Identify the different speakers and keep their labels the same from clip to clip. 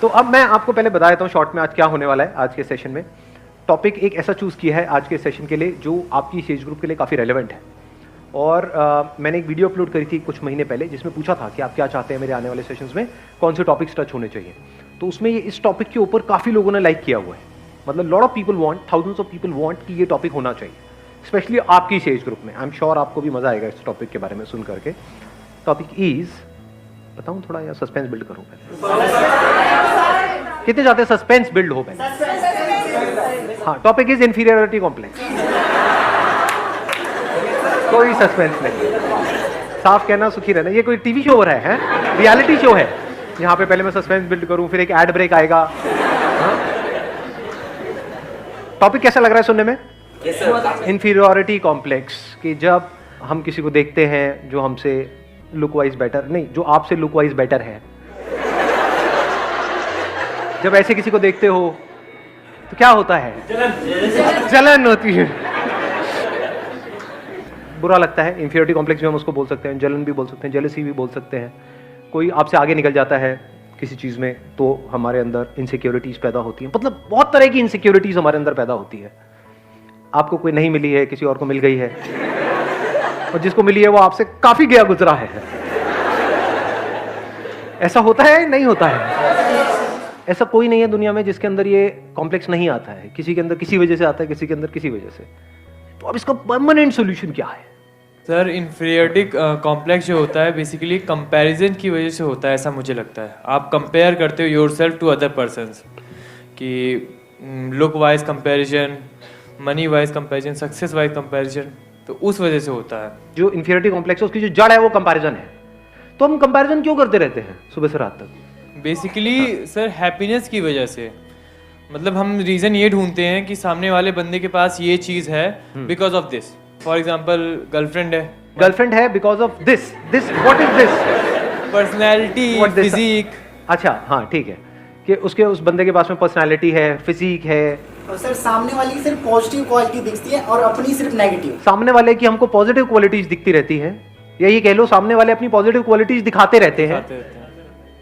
Speaker 1: तो अब मैं आपको पहले बता देता हूँ शॉर्ट में आज क्या होने वाला है। आज के सेशन में टॉपिक एक ऐसा चूज किया है आज के सेशन के लिए जो आपकी इस एज ग्रुप के लिए काफ़ी रेलेवेंट है। और मैंने एक वीडियो अपलोड करी थी कुछ महीने पहले जिसमें पूछा था कि आप क्या चाहते हैं मेरे आने वाले सेशंस में, कौन से टॉपिक्स टच होने चाहिए। तो उसमें ये इस टॉपिक के ऊपर काफ़ी लोगों ने लाइक किया हुआ है। मतलब lot of people want, thousands of people want कि ये टॉपिक होना चाहिए, स्पेशली आपकी इस एज ग्रुप में। आई एम श्योर आपको भी मजा आएगा इस टॉपिक के बारे में सुन करके। टॉपिक इज, बताऊं थोड़ा या सस्पेंस बिल्ड करूं पहले? कितने चाहते हैं सस्पेंस बिल्ड हो पहले? हाँ, टॉपिक इज इंफीरियरिटी कॉम्प्लेक्स। कोई सस्पेंस नहीं, साफ कहना सुखी रहना। ये कोई टीवी शो हो रहा है? रियलिटी शो है यहाँ पे। पहले मैं सस्पेंस बिल्ड करूं, फिर एक एड ब्रेक आएगा। टॉपिक कैसा लग रहा है सुनने में? इंफीरियरिटी कॉम्प्लेक्स, कि जब हम किसी को देखते हैं जो हमसे लुक वाइज बेटर, नहीं, जो आपसे लुक वाइज बेटर है, जब ऐसे किसी को देखते हो तो क्या होता है? जलन होती है, बुरा लगता है। इंफीरियरिटी कॉम्प्लेक्स भी हम उसको बोल सकते हैं, जलन भी बोल सकते हैं, जेलसी भी बोल सकते हैं। कोई आपसे आगे निकल जाता है किसी चीज में तो हमारे अंदर इनसिक्योरिटीज पैदा होती हैं। मतलब बहुत तरह की इनसिक्योरिटीज हमारे अंदर पैदा होती है। आपको कोई नहीं मिली है, किसी और को मिल गई है, और जिसको मिली है वो आपसे काफी गया गुजरा है। ऐसा होता है नहीं होता है? ऐसा कोई नहीं है दुनिया में जिसके अंदर ये कॉम्प्लेक्स नहीं आता है। किसी के अंदर किसी वजह से आता है, किसी के अंदर किसी वजह से। तो अब इसका परमानेंट सॉल्यूशन क्या है?
Speaker 2: सर, इंफीरियरिटी कॉम्प्लेक्स जो होता है बेसिकली कंपैरिजन की वजह से होता है, ऐसा मुझे लगता है। आप कंपेयर करते हो योरसेल्फ टू अदर पर्सन्स, कि look wise comparison, money wise comparison, success wise comparison, तो उस वजह से होता है।
Speaker 1: जो इंफीरियरिटी कॉम्प्लेक्स है उसकी जो जड़ है वो कंपैरिजन है। तो हम कंपैरिजन क्यों करते रहते हैं सुबह से रात तक?
Speaker 2: बेसिकली सर हैप्पीनेस की वजह से। मतलब हम रीजन ये ढूंढते हैं कि सामने वाले बंदे के पास ये चीज है because of this. For example girlfriend है because of this. What is this? Personality, physique.
Speaker 1: अच्छा, हाँ ठीक है, कि उसके उस बंदे के पास में पर्सनैलिटी है, फिजिक है।
Speaker 3: और सर सामने वाली की सिर्फ पॉजिटिव क्वालिटी दिखती है और अपनी सिर्फ नेगेटिव।
Speaker 1: सामने वाले की हमको पॉजिटिव क्वालिटीज दिखती रहती हैं, या ये कह लो सामने वाले अपनी पॉजिटिव क्वालिटीज दिखाते रहते हैं।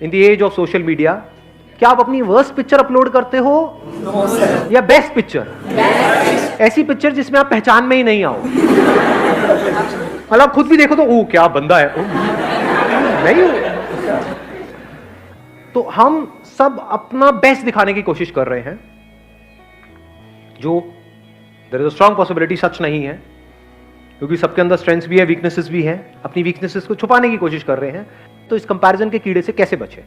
Speaker 1: In the age of social media, क्या आप अपनी वर्स्ट पिक्चर अपलोड करते हो?
Speaker 3: No sir.
Speaker 1: या बेस्ट पिक्चर? ऐसी पिक्चर जिसमें आप पहचान में ही नहीं आओ। मतलब खुद भी देखो तो ओ क्या बंदा है, नहीं हो। तो हम सब अपना बेस्ट दिखाने की कोशिश कर रहे हैं, जो there is a strong possibility सच नहीं है, क्योंकि सबके अंदर स्ट्रेंथ्स भी है, वीकनेसेस भी है। अपनी वीकनेसेस को छुपाने की कोशिश कर रहे हैं। तो इस कंपैरिजन के कीड़े से कैसे बचे?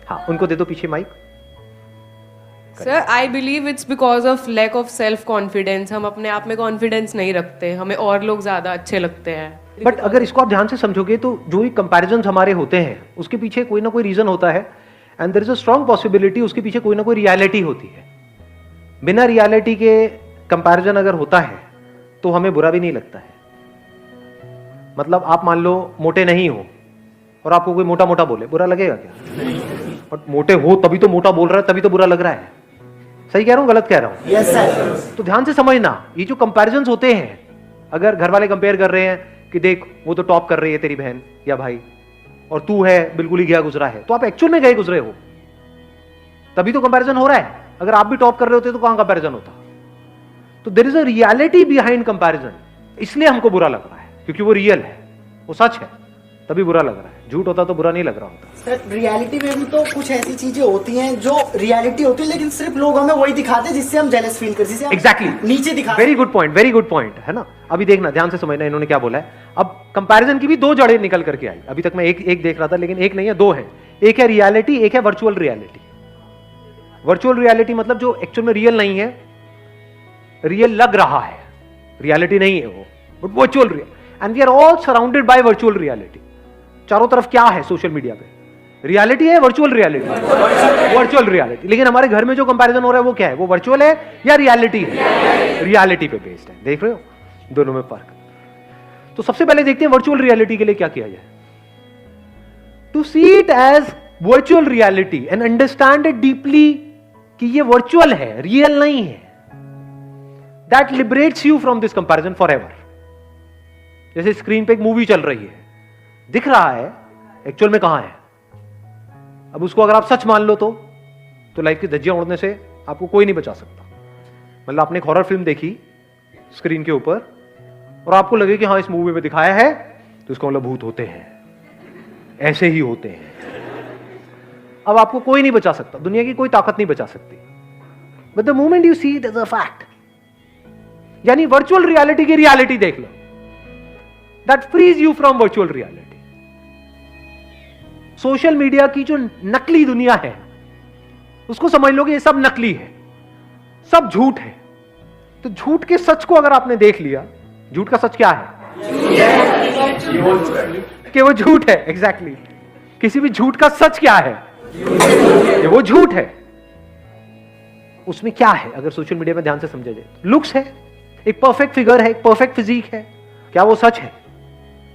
Speaker 1: हाँ, उनको दे दो पीछे mic.
Speaker 4: Sir, I believe it's because of lack of self confidence. हम अपने आप में कॉन्फिडेंस नहीं रखते, हमें और लोग ज्यादा अच्छे लगते हैं।
Speaker 1: बट अगर इसको आप ध्यान से समझोगे तो जो भी कंपैरिजन हमारे होते हैं उसके पीछे कोई ना कोई रीजन होता है, and there is a strong possibility उसके पीछे कोई ना कोई रियलिटी होती है। बिना रियलिटी के कंपैरिजन अगर होता है तो हमें बुरा भी नहीं लगता है। मतलब आप मान लो मोटे नहीं हो और आपको कोई मोटा मोटा बोले, बुरा लगेगा क्या? बट मोटे हो तभी तो मोटा बोल रहा है, तभी तो बुरा लग रहा है। सही कह रहा हूं, गलत कह रहा हूं?
Speaker 3: Yes sir.
Speaker 1: तो ध्यान से समझना, ये जो कंपैरिजंस होते हैं, अगर घर वाले कंपेयर कर रहे हैं कि देख वो तो टॉप कर रही है तेरी बहन या भाई, और तू है बिल्कुल ही गया गुजरा है, तो आप एक्चुअल में गए गुजरे हो, तभी तो कंपैरिजन हो रहा है। अगर आप भी टॉप कर रहे होते तो कहां कंपैरिजन होता? तो there is a reality behind comparison, इसलिए हमको बुरा लग रहा है, क्योंकि वो रियल है, वो सच है, तभी बुरा लग रहा है। झूठ होता तो बुरा नहीं लग रहा होता।
Speaker 3: सर रियलिटी में भी तो कुछ ऐसी चीजें होती हैं जो रियलिटी होती है, लेकिन सिर्फ लोग हमें वही दिखाते हैं जिससे हम जेलस फील करते हैं,
Speaker 1: एग्जैक्टली
Speaker 3: नीचे दिखाते।
Speaker 1: वेरी गुड पॉइंट है ना। अभी देखना, ध्यान से समझना इन्होंने क्या बोला है। अब कंपैरिजन की भी दो जड़ें निकल करके आई। अभी तक मैं एक देख रहा था, लेकिन एक नहीं है, दो है। एक है रियलिटी, एक है वर्चुअल रियलिटी। वर्चुअल रियलिटी मतलब जो एक्चुअल में रियल नहीं है, रियल लग रहा है, रियलिटी नहीं है वो, but virtual real. And we are all surrounded by virtual reality. चारों तरफ क्या है सोशल मीडिया पे? रियलिटी है, वर्चुअल रियलिटी? Virtual reality. लेकिन हमारे घर में जो कंपैरिजन हो रहा है वो क्या है? वो वर्चुअल है या रियलिटी है? रियलिटी पे बेस्ड है। देख रहे हो दोनों में फर्क? तो सबसे पहले देखते हैं वर्चुअल रियलिटी के लिए क्या किया जाए। To see it as virtual reality and understand it deeply कि ये वर्चुअल है, रियल नहीं है। That liberates you from this comparison for ever. जैसे स्क्रीन पे एक मूवी चल रही है, दिख रहा है, एक्चुअल में कहां है? अब उसको अगर आप सच मान लो तो तो लाइफ की धज्जियां उड़ने से आपको कोई नहीं बचा सकता। मतलब आपने एक हॉरर फिल्म देखी स्क्रीन के ऊपर और आपको लगे कि हाँ इस मूवी में दिखाया है, तो इसका मतलब भूत होते हैं, ऐसे ही होते हैं। अब आपको कोई नहीं बचा सकता, दुनिया की कोई ताकत नहीं बचा सकती। But the moment you see it as a fact, यानी वर्चुअल रियलिटी की रियलिटी देख लो, that freeze you from virtual reality. Social media की जो नकली दुनिया है उसको समझ लो कि ये सब नकली है, सब झूठ है। तो झूठ के सच को अगर आपने देख लिया, झूठ का सच क्या है? कि वो झूठ है। एग्जैक्टली किसी भी झूठ का सच क्या है? कि वो झूठ है। उसमें क्या है अगर सोशल मीडिया में ध्यान से समझा जाए? लुक्स है, एक परफेक्ट फिगर है, एक परफेक्ट फिजिक है। क्या वो सच है?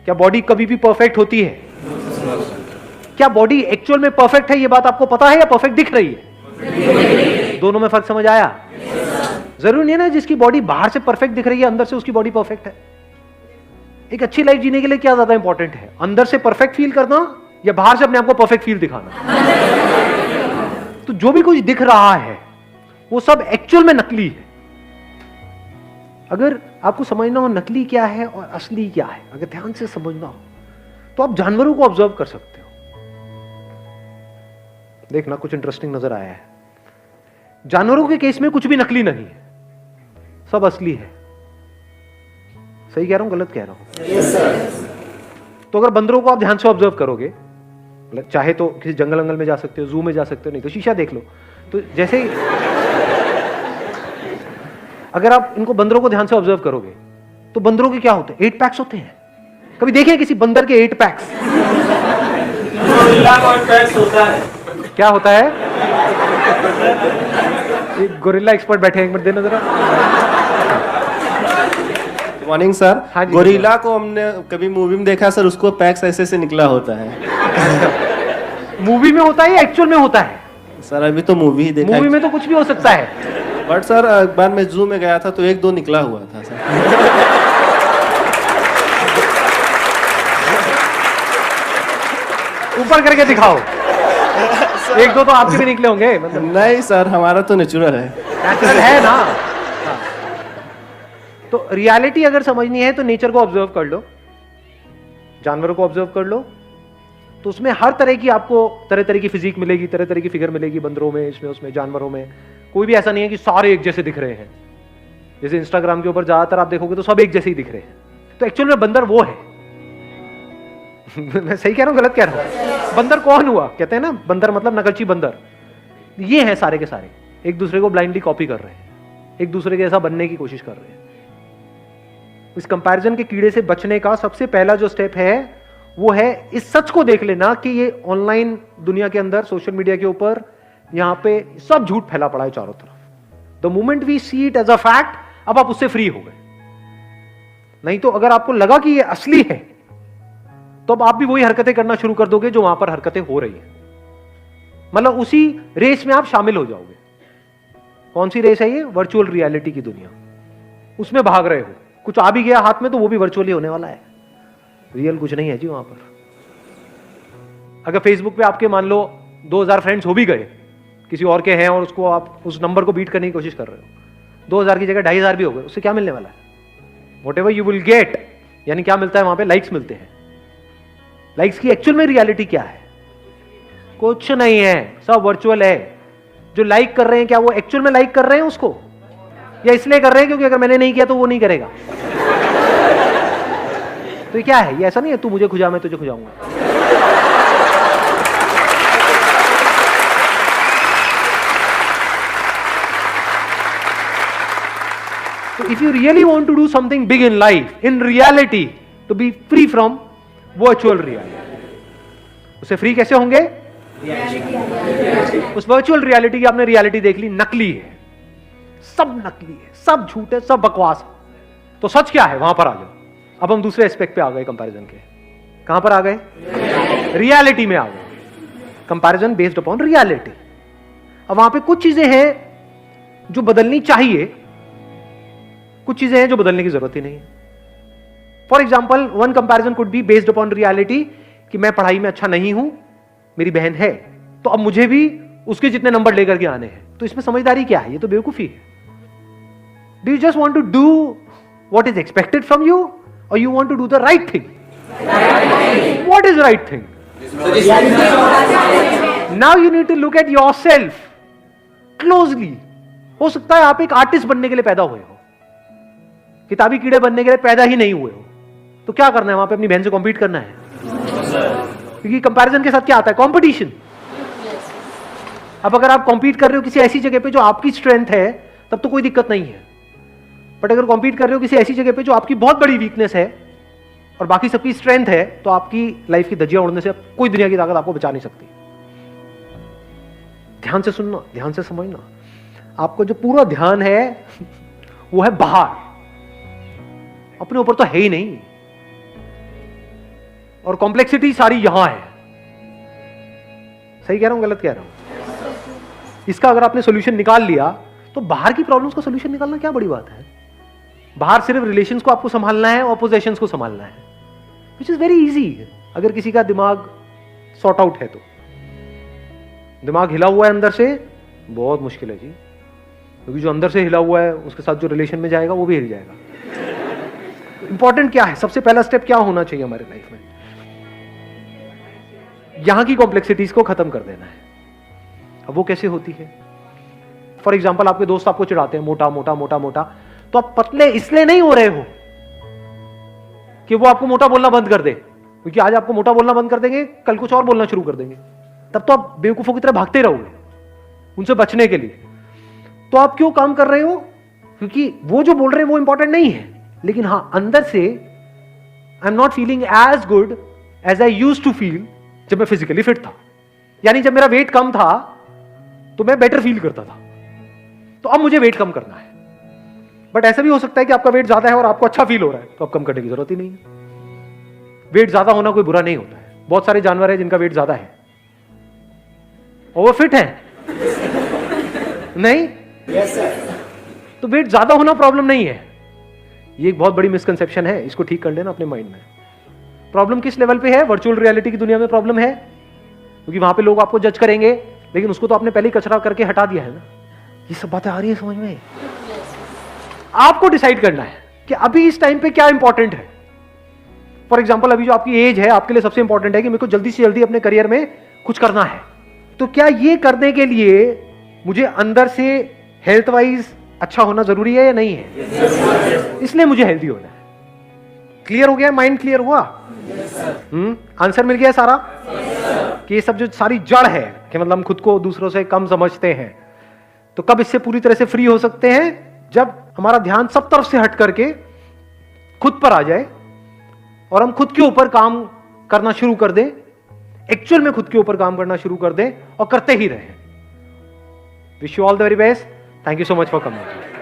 Speaker 1: क्या बॉडी कभी भी परफेक्ट होती है? क्या बॉडी एक्चुअल में परफेक्ट है, ये बात आपको पता है, या परफेक्ट दिख रही है? दोनों में फर्क समझ आया? जरूरी नहीं है ना जिसकी बॉडी बाहर से परफेक्ट दिख रही है अंदर से उसकी बॉडी परफेक्ट है। एक अच्छी लाइफ जीने के लिए क्या ज्यादा इंपॉर्टेंट है, अंदर से परफेक्ट फील करना या बाहर से अपने आप को परफेक्ट फील दिखाना? तो जो भी कुछ दिख रहा है वो सब एक्चुअल में नकली है। अगर आपको समझना हो नकली क्या है और असली क्या है, अगर ध्यान से समझना हो तो आप जानवरों को ऑब्जर्व कर सकते हो। देखना कुछ इंटरेस्टिंग नजर आया है। जानवरों के केस में कुछ भी नकली नहीं है, सब असली है। सही कह रहा हूं, गलत कह रहा हूं?
Speaker 3: Yes sir.
Speaker 1: तो अगर बंदरों को आप ध्यान से ऑब्जर्व करोगे, मतलब चाहे तो किसी जंगल वंगल में जा सकते हो, जू में जा सकते हो, नहीं तो शीशा देख लो। तो जैसे ही अगर आप इनको बंदरों को ध्यान से ऑब्जर्व करोगे तो बंदरों के क्या होते हैं? 8 पैक्स होते हैं। कभी देखे किसी बंदर के 8 पैक्स?
Speaker 5: होता है।
Speaker 1: क्या होता है? एक गोरिल्ला एक्सपर्ट बैठे हैं, एक मिनट देना जरा।
Speaker 5: Morning sir.
Speaker 1: हाँ जी,
Speaker 5: गोरिल्ला को हमने कभी मूवी में देखा सर, उसको पैक्स ऐसे से निकला होता है।
Speaker 1: मूवी में होता है या एक्चुअल में होता है?
Speaker 5: सर अभी तो मूवी ही देखा।
Speaker 1: मूवी में तो कुछ भी हो सकता है।
Speaker 5: बट सर एक बार मैं जू में गया था तो 1-2 निकला हुआ था सर।
Speaker 1: ऊपर करके दिखाओ। 1-2 तो आपके भी निकले होंगे, मतलब
Speaker 5: नहीं सर, हमारा तो नेचुरल है।
Speaker 1: नेचुरल है ना। हाँ। तो रियलिटी अगर समझनी है तो नेचर को ऑब्जर्व कर लो, जानवरों को ऑब्जर्व कर लो, तो उसमें हर तरह की आपको तरह तरह की फिजिक मिलेगी, तरह तरह की फिगर मिलेगी। बंदरों में, इसमें, उसमें, जानवरों में कोई भी ऐसा नहीं है कि सारे एक जैसे दिख रहे हैं। जैसे इंस्टाग्राम के ऊपर ज्यादातर आप देखोगे तो सब एक जैसे ही दिख रहे हैं। तो एक्चुअल में बंदर वो है। मैं सही कह रहा हूं, गलत कह रहा हूं? बंदर कौन हुआ? कहते हैं ना बंदर मतलब नकलची बंदर। ये हैं सारे के सारे, एक दूसरे को ब्लाइंडली कॉपी कर रहे हैं, एक दूसरे के ऐसा बनने की कोशिश कर रहे हैं। इस कंपैरिजन के कीड़े से बचने का सबसे पहला जो स्टेप है वो है इस सच को देख लेना कि ये ऑनलाइन दुनिया के अंदर, सोशल मीडिया के ऊपर, यहां पे सब झूठ फैला पड़ा है चारों तरफ। The moment we see it as a fact, अब आप उससे फ्री हो गए। नहीं तो अगर आपको लगा कि ये असली है तो अब आप भी वही हरकतें करना शुरू कर दोगे जो वहां पर हरकतें हो रही हैं। मतलब उसी रेस में आप शामिल हो जाओगे। कौन सी रेस है ये? वर्चुअल रियलिटी की दुनिया। उसमें भाग रहे हो, कुछ आ भी गया हाथ में तो वो भी वर्चुअली होने वाला है, रियल कुछ नहीं है जी वहां पर। अगर फेसबुक पे आपके मान लो 2000 फ्रेंड्स हो भी गए, किसी और के हैं, और उसको आप उस नंबर को बीट करने की कोशिश कर रहे हो, 2000 की जगह 2500 भी हो गए, उससे क्या मिलने वाला है? व्हाटएवर यू विल गेट, यानी क्या मिलता है वहां पे? लाइक्स मिलते हैं। लाइक्स की एक्चुअल में रियलिटी क्या है? कुछ नहीं है, सब वर्चुअल है। जो लाइक कर रहे हैं क्या वो एक्चुअल में लाइक कर रहे हैं उसको, या इसलिए कर रहे हैं क्योंकि अगर मैंने नहीं किया तो वो नहीं करेगा? तो ये क्या है? ये ऐसा नहीं है तू मुझे खुजा मैं तुझे खुजाऊंगा। तो if you really want to do something big in life, in reality, to be free from virtual reality, उससे फ्री कैसे होंगे? उस वर्चुअल रियलिटी की आपने रियलिटी देख ली, नकली है, सब नकली है, सब झूठ है, सब बकवास है। तो सच क्या है? वहां पर आ जाओ। अब हम दूसरे एस्पेक्ट पे आ गए कंपैरिजन के। कहां पर आ गए? रियलिटी में आ गए। Comparison based upon reality. अब वहां पे कुछ चीजें हैं जो बदलनी चाहिए, कुछ चीजें हैं जो बदलने की जरूरत ही नहीं है। For example, one comparison could be based upon reality कि मैं पढ़ाई में अच्छा नहीं हूं, मेरी बहन है, तो अब मुझे भी उसके जितने नंबर लेकर के आने हैं। तो इसमें समझदारी क्या है? ये तो बेवकूफी है। Do you just want to do what is expected from you और you want to do the right thing? What is right thing? Now you need to look at yourself closely. हो सकता है आप एक artist बनने के लिए पैदा हुए हो, किताबी कीड़े बनने के लिए पैदा ही नहीं हुए हो। तो क्या करना है वहां पे? अपनी बहन से कॉम्पीट करना है, क्योंकि कंपैरिजन के साथ क्या आता है? कंपटीशन। अब अगर आप कॉम्पीट कर रहे हो किसी ऐसी जगह पे जो आपकी स्ट्रेंथ है, तब तो कोई दिक्कत नहीं है। बट अगर कॉम्पीट कर रहे हो किसी ऐसी जगह पे जो आपकी बहुत बड़ी वीकनेस है और बाकी सबकी स्ट्रेंथ है, तो आपकी लाइफ की धज्जियां उड़ने से कोई दुनिया की ताकत आपको बचा नहीं सकती। ध्यान से सुनना, ध्यान से समझना। आपको जो पूरा ध्यान है वो है बाहर, अपने ऊपर तो है ही नहीं। और कॉम्प्लेक्सिटी सारी यहां है। सही कह रहा हूं, गलत कह रहा हूं? इसका अगर आपने सोल्यूशन निकाल लिया तो बाहर की प्रॉब्लम्स का सोल्यूशन निकालना क्या बड़ी बात है? बाहर सिर्फ रिलेशंस को आपको संभालना है और पोजेशंस को संभालना है, विच इज वेरी इजी। अगर किसी का दिमाग सॉर्ट आउट है तो। दिमाग हिला हुआ है अंदर से, बहुत मुश्किल है जी, क्योंकि जो अंदर से हिला हुआ है उसके साथ जो रिलेशन में जाएगा वो भी हिल जाएगा। इंपॉर्टेंट क्या है? सबसे पहला स्टेप क्या होना चाहिए हमारे लाइफ में? यहां की कॉम्प्लेक्सिटीज को खत्म कर देना है। अब वो कैसे होती है? फॉर एग्जाम्पल, आपके दोस्त आपको चिढ़ाते हैं मोटा मोटा मोटा मोटा, तो आप पतले इसलिए नहीं हो रहे हो कि वो आपको मोटा बोलना बंद कर दे, क्योंकि आज आपको मोटा बोलना बंद कर देंगे, कल कुछ और बोलना शुरू कर देंगे, तब तो आप बेवकूफों की तरह भागते रहोगे उनसे बचने के लिए। तो आप क्यों काम कर रहे हो? क्योंकि वो जो बोल रहे हैं वो इंपॉर्टेंट नहीं है, लेकिन हां, अंदर से I am not feeling as good as I used to feel जब मैं फिजिकली फिट था। यानी जब मेरा वेट कम था तो मैं बेटर फील करता था, तो अब मुझे वेट कम करना है। बट ऐसा भी हो सकता है कि आपका वेट ज्यादा है और आपको अच्छा फील हो रहा है, तो अब कम करने की जरूरत ही नहीं है। वेट ज्यादा होना कोई बुरा नहीं होता है। बहुत सारे जानवर हैं जिनका वेट ज्यादा है और वो फिट है नहीं?
Speaker 3: Yes sir.
Speaker 1: तो वेट ज्यादा होना प्रॉब्लम नहीं है। ये एक बहुत बड़ी मिसकंसेप्शन है, इसको ठीक कर लेना अपने माइंड में। प्रॉब्लम किस लेवल पे है? वर्चुअल रियलिटी की दुनिया में प्रॉब्लम है, क्योंकि वहां पे लोग आपको जज करेंगे, लेकिन उसको तो आपने पहले ही कचरा करके हटा दिया है ना। ये सब बातें आ रही है समझ में? आपको डिसाइड करना है कि अभी इस टाइम पे क्या इंपॉर्टेंट है। फॉर एग्जाम्पल, अभी जो आपकी एज है आपके लिए सबसे इंपॉर्टेंट है कि मेरे को जल्दी से जल्दी अपने करियर में कुछ करना है। तो क्या ये करने के लिए मुझे अंदर से हेल्थ वाइज अच्छा होना जरूरी है या नहीं है? इसलिए मुझे हेल्दी होना है। क्लियर हो गया? माइंड क्लियर हुआ? आंसर मिल गया सारा? कि ये सब जो सारी जड़ है कि मतलब हम खुद को दूसरों से कम समझते हैं, तो कब इससे पूरी तरह से फ्री हो सकते हैं? जब हमारा ध्यान सब तरफ से हट करके खुद पर आ जाए और हम खुद के ऊपर काम करना शुरू कर दें, एक्चुअल में खुद के ऊपर काम करना शुरू कर दें और करते ही रहें। Wish you all the very best. Thank you so much for coming.